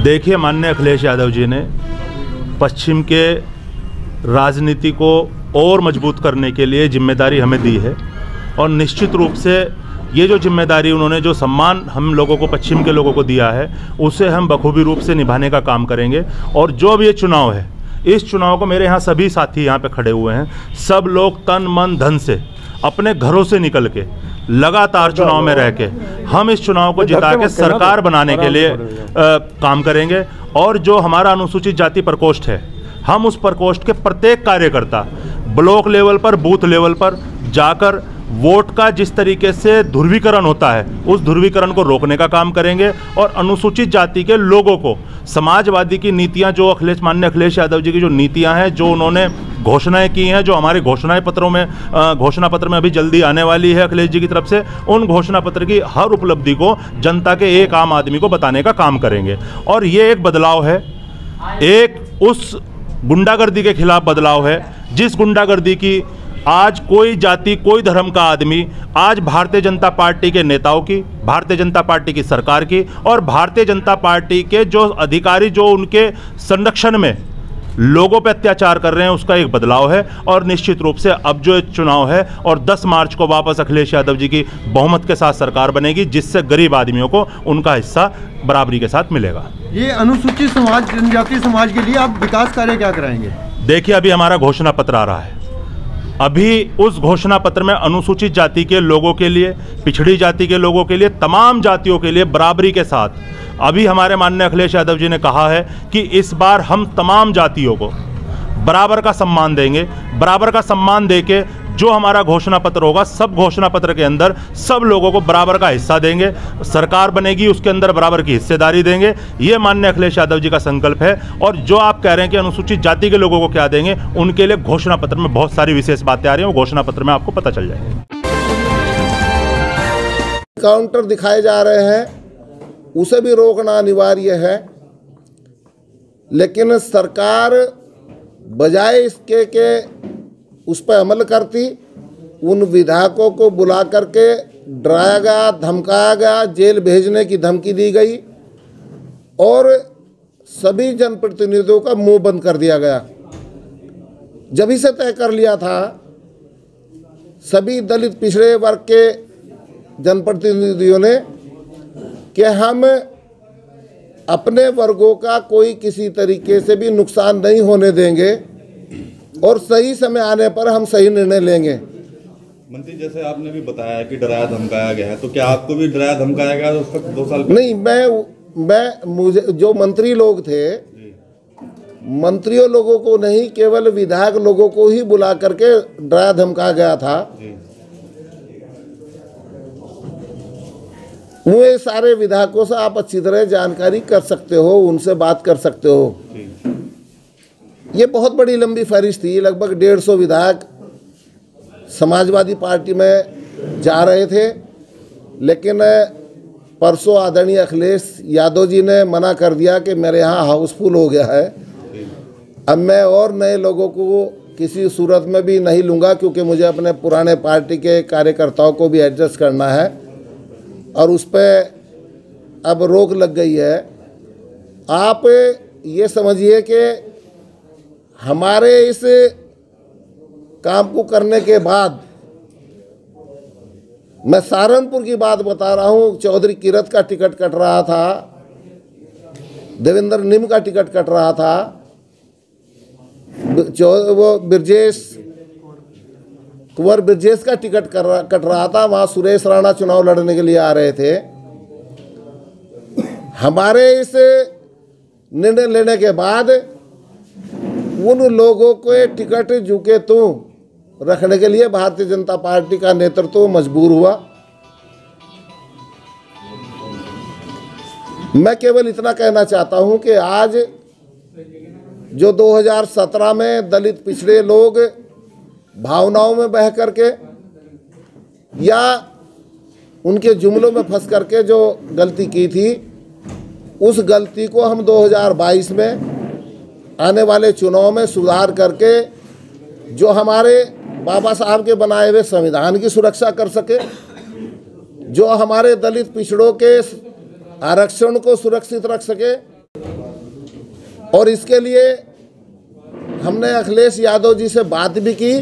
देखिए, माननीय अखिलेश यादव जी ने पश्चिम के राजनीति को और मजबूत करने के लिए जिम्मेदारी हमें दी है और निश्चित रूप से ये जो जिम्मेदारी उन्होंने, जो सम्मान हम लोगों को, पश्चिम के लोगों को दिया है, उसे हम बखूबी रूप से निभाने का काम करेंगे। और जो अब ये चुनाव है, इस चुनाव को मेरे यहाँ सभी साथी यहाँ पे खड़े हुए हैं, सब लोग तन मन धन से अपने घरों से निकल के लगातार चुनाव में रह के हम इस चुनाव को जिता के सरकार बनाने के लिए काम करेंगे। और जो हमारा अनुसूचित जाति प्रकोष्ठ है, हम उस प्रकोष्ठ के प्रत्येक कार्यकर्ता ब्लॉक लेवल पर, बूथ लेवल पर जाकर वोट का जिस तरीके से ध्रुवीकरण होता है, उस ध्रुवीकरण को रोकने का काम करेंगे और अनुसूचित जाति के लोगों को समाजवादी की नीतियां, जो माननीय अखिलेश यादव जी की जो नीतियां हैं, जो उन्होंने घोषणाएं की हैं, जो हमारे घोषणा पत्र में अभी जल्दी आने वाली है अखिलेश जी की तरफ से, उन घोषणा पत्र की हर उपलब्धि को जनता के एक आम आदमी को बताने का काम करेंगे। और ये एक बदलाव है, एक उस गुंडागर्दी के खिलाफ बदलाव है जिस गुंडागर्दी की आज कोई जाति, कोई धर्म का आदमी आज भारतीय जनता पार्टी के नेताओं की, भारतीय जनता पार्टी की सरकार की और भारतीय जनता पार्टी के जो अधिकारी, जो उनके संरक्षण में लोगों पर अत्याचार कर रहे हैं, उसका एक बदलाव है। और निश्चित रूप से अब जो चुनाव है और 10 मार्च को वापस अखिलेश यादव जी की बहुमत के साथ सरकार बनेगी, जिससे गरीब आदमियों को उनका हिस्सा बराबरी के साथ मिलेगा। ये अनुसूचित समाज, जनजातीय समाज के लिए आप विकास कार्य क्या कराएंगे? देखिए, अभी हमारा घोषणा पत्र आ रहा है। अभी उस घोषणा पत्र में अनुसूचित जाति के लोगों के लिए, पिछड़ी जाति के लोगों के लिए, तमाम जातियों के लिए बराबरी के साथ अभी हमारे माननीय अखिलेश यादव जी ने कहा है कि इस बार हम तमाम जातियों को बराबर का सम्मान देंगे। बराबर का सम्मान देके जो हमारा घोषणा पत्र होगा, सब घोषणा पत्र के अंदर सब लोगों को बराबर का हिस्सा देंगे। सरकार बनेगी, उसके अंदर बराबर की हिस्सेदारी देंगे। ये माननीय अखिलेश यादव जी का संकल्प है। और जो आप कह रहे हैं कि अनुसूचित जाति के लोगों को क्या देंगे, उनके लिए घोषणा पत्र में बहुत सारी विशेष बातें आ रही हैं, वो घोषणा पत्र में आपको पता चल जाएगी। काउंटर दिखाए जा रहे हैं, उसे भी रोकना अनिवार्य है, लेकिन सरकार बजाय इसके के उस पर अमल करती, उन विधायकों को बुला करके डराया गया, धमकाया गया, जेल भेजने की धमकी दी गई और सभी जनप्रतिनिधियों का मुंह बंद कर दिया गया। जब इसे तय कर लिया था, सभी दलित पिछड़े वर्ग के जनप्रतिनिधियों ने कि हम अपने वर्गों का कोई किसी तरीके से भी नुकसान नहीं होने देंगे और सही समय आने पर हम सही निर्णय लेंगे। मंत्री, जैसे आपने भी बताया कि डराया धमकाया गया है, तो क्या आपको भी डराया धमकाया गया उस वक्त 2 साल पहले? नहीं, मुझे जो मंत्री लोग थे, मंत्रियों लोगों को नहीं, केवल विधायक लोगों को ही बुला करके डराया धमकाया गया था। वो सारे विधायकों से आप अच्छी तरह जानकारी कर सकते हो, उनसे बात कर सकते हो। ये बहुत बड़ी लंबी फहरिस्त थी, लगभग 150 विधायक समाजवादी पार्टी में जा रहे थे, लेकिन परसों आदरणीय अखिलेश यादव जी ने मना कर दिया कि मेरे यहाँ हाउसफुल हो गया है, अब मैं और नए लोगों को किसी सूरत में भी नहीं लूँगा, क्योंकि मुझे अपने पुराने पार्टी के कार्यकर्ताओं को भी एडजस्ट करना है और उस पर अब रोक लग गई है। आप ये समझिए कि हमारे इस काम को करने के बाद, मैं सहारनपुर की बात बता रहा हूँ, चौधरी किरत का टिकट कट रहा था, देवेंद्र निम का टिकट कट रहा था, वो कुंवर ब्रजेश का टिकट कट रहा था, वहाँ सुरेश राणा चुनाव लड़ने के लिए आ रहे थे। हमारे इस निर्णय लेने के बाद उन लोगों को टिकट झुके तू रखने के लिए भारतीय जनता पार्टी का नेतृत्व मजबूर हुआ। मैं केवल इतना कहना चाहता हूं कि आज जो 2017 में दलित पिछड़े लोग भावनाओं में बह करके या उनके जुमलों में फंस करके जो गलती की थी, उस गलती को हम 2022 में आने वाले चुनाव में सुधार करके जो हमारे बाबा साहब के बनाए हुए संविधान की सुरक्षा कर सके, जो हमारे दलित पिछड़ों के आरक्षण को सुरक्षित रख सके, और इसके लिए हमने अखिलेश यादव जी से बात भी की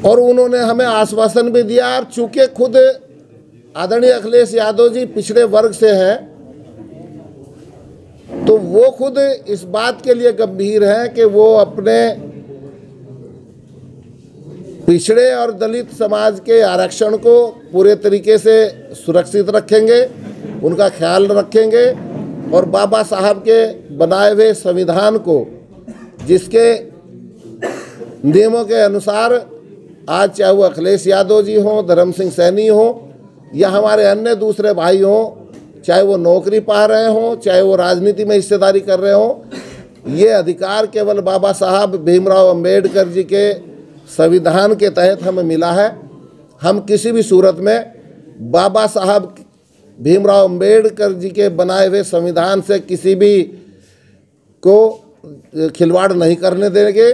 और उन्होंने हमें आश्वासन भी दिया। और चूंकि खुद आदरणीय अखिलेश यादव जी पिछड़े वर्ग से हैं, तो वो खुद इस बात के लिए गंभीर हैं कि वो अपने पिछड़े और दलित समाज के आरक्षण को पूरे तरीके से सुरक्षित रखेंगे, उनका ख्याल रखेंगे और बाबा साहब के बनाए हुए संविधान को, जिसके नियमों के अनुसार आज चाहे वो अखिलेश यादव जी हों, धर्म सिंह सैनी हों या हमारे अन्य दूसरे भाई हों, चाहे वो नौकरी पा रहे हों, चाहे वो राजनीति में हिस्सेदारी कर रहे हों, ये अधिकार केवल बाबा साहब भीमराव अंबेडकर जी के संविधान के तहत हमें मिला है। हम किसी भी सूरत में बाबा साहब भीमराव अंबेडकर जी के बनाए हुए संविधान से किसी भी को खिलवाड़ नहीं करने देंगे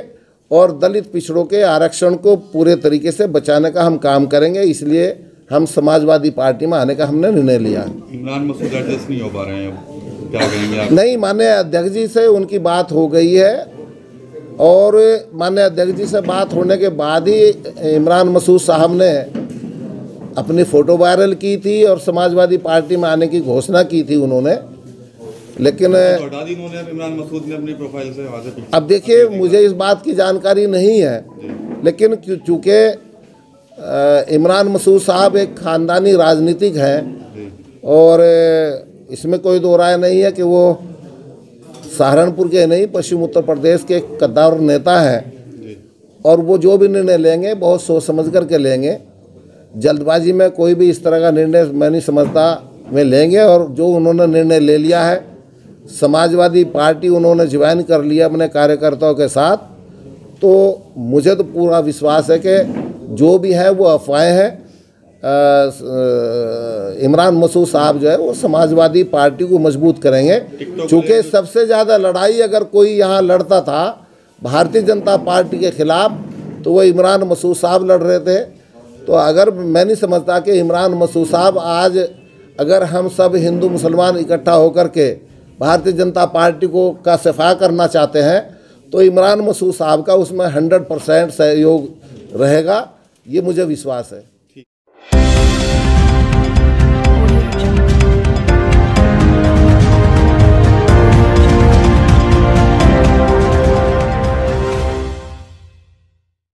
और दलित पिछड़ों के आरक्षण को पूरे तरीके से बचाने का हम काम करेंगे। इसलिए हम समाजवादी पार्टी में आने का हमने निर्णय लिया। इमरान मसूद एडजस्ट नहीं हो पा रहे हैं, क्या कहेंगे आप? नहीं, माननीय अध्यक्ष जी से उनकी बात हो गई है और माननीय अध्यक्ष जी से बात होने के बाद ही इमरान मसूद साहब ने अपनी फ़ोटो वायरल की थी और समाजवादी पार्टी में आने की घोषणा की थी उन्होंने। लेकिन हटा दी उन्होंने, इमरान मसूद ने अपनी प्रोफाइल से वहाँ से। अब देखिए, मुझे इस बात की जानकारी नहीं है, लेकिन चूँकि इमरान मसूद साहब एक ख़ानदानी राजनीतिक हैं और इसमें कोई दो राय नहीं है कि वो सहारनपुर के नहीं, पश्चिम उत्तर प्रदेश के कद्दावर नेता हैं और वो जो भी निर्णय लेंगे बहुत सोच समझ कर के लेंगे। जल्दबाजी में कोई भी इस तरह का निर्णय मैं नहीं समझता वे लेंगे। और जो उन्होंने निर्णय ले लिया है, समाजवादी पार्टी उन्होंने ज्वाइन कर लिया अपने कार्यकर्ताओं के साथ, तो मुझे तो पूरा विश्वास है कि जो भी है वो अफवाहें हैं। इमरान मसूद साहब जो है वो समाजवादी पार्टी को मजबूत करेंगे। चूँकि सबसे ज़्यादा लड़ाई अगर कोई यहाँ लड़ता था भारतीय जनता पार्टी के खिलाफ, तो वो इमरान मसूद साहब लड़ रहे थे। तो अगर मैं नहीं समझता कि इमरान मसूद साहब आज अगर हम सब हिंदू मुसलमान इकट्ठा होकर के भारतीय जनता पार्टी को का सफाया करना चाहते हैं, तो इमरान मसूद साहब का उसमें 100% सहयोग रहेगा, ये मुझे विश्वास है।